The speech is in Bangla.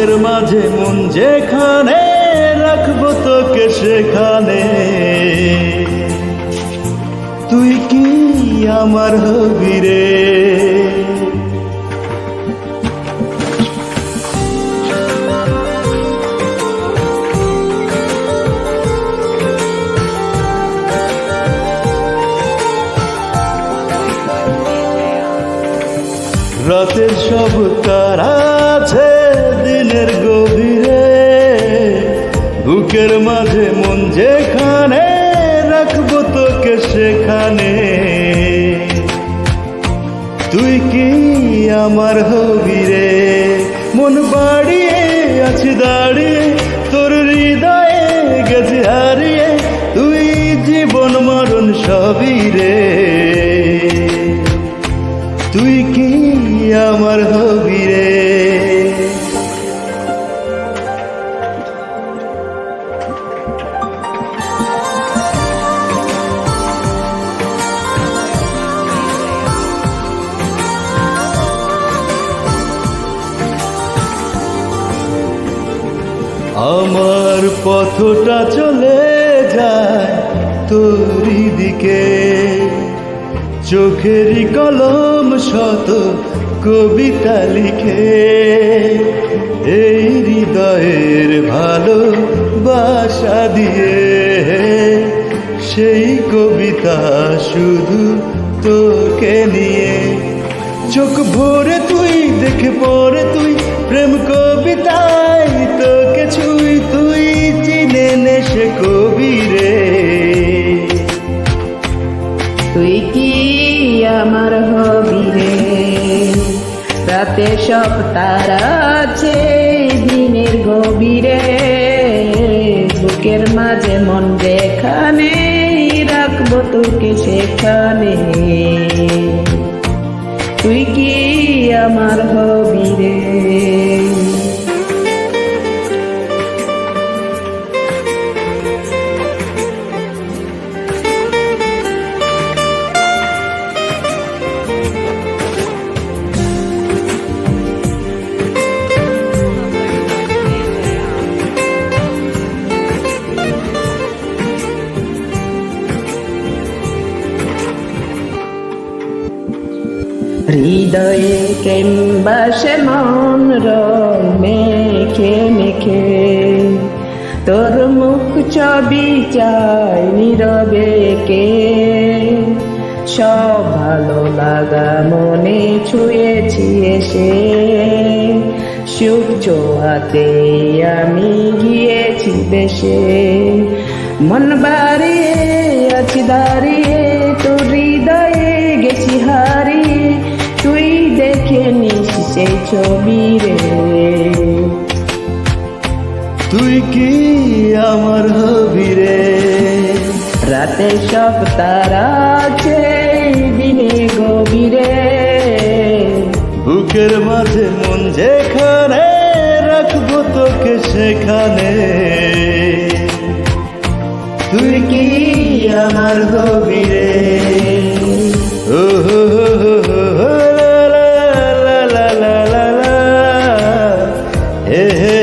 এর মাঝে মন যেখানে রাখবো তোকে সেখানে, তুই কি আমার হবি রে। রাতের সব তারা আছে দিনের গভীরে, বুকের মাঝে মন যেখানে রাখবো তোকে সেখানে, তুই কি আমার হবি রে। মন বাড়িয়ে আছি দাঁড়িয়ে তোর হৃদয়ে গেছে হারিয়ে, তুই জীবন মরণ সবই রে, তুই কি আমার হবি রে। আমার পথটা চলে যায় তোরই দিকে, চোখেরই কলম শত কবিতা লিখে, এই হৃদয়ের ভালোবাসা দিয়ে সেই কবিতা শুধু তোকে নিয়ে। চোখ ভরে তুই দেখে পড়ে তুই প্রেম কবিতায় তোকে ছুই, তুই চিনে নে সে কবি রে, তুই কি আমার হবি রে। রাতে সব তারা আছে দিনের গভীরে, বুকের মাঝে মন যেখানে রাখবো তোকে সেখানে, তুই কি আমার হবি রে। হৃদয়ে কেম্বাসে মন রং মেখে মেখে, তোর মুখ ছবি চাই নীরবে কে, সব ভালো লাগা মনে ছুঁয়েছি এসে, সুখ ছোঁয়াতে আমি গিয়েছি দেশে। মন বাড়িয়ে আছি দাঁড়িয়ে তোর হৃদয়ে গেছি হারিয়ে, তুই দেখে নিস সেই ছবি রে, তুই কি আমার হবি রে। রাতে সব তারা আছে দিনে গভীরে, বুকের মাঝে মন যেখানে রাখবো তোকে সেখানে, তুই কি আমার হবি রে। ও হো হো হো হো লা লা লা লা লা লা, হে হে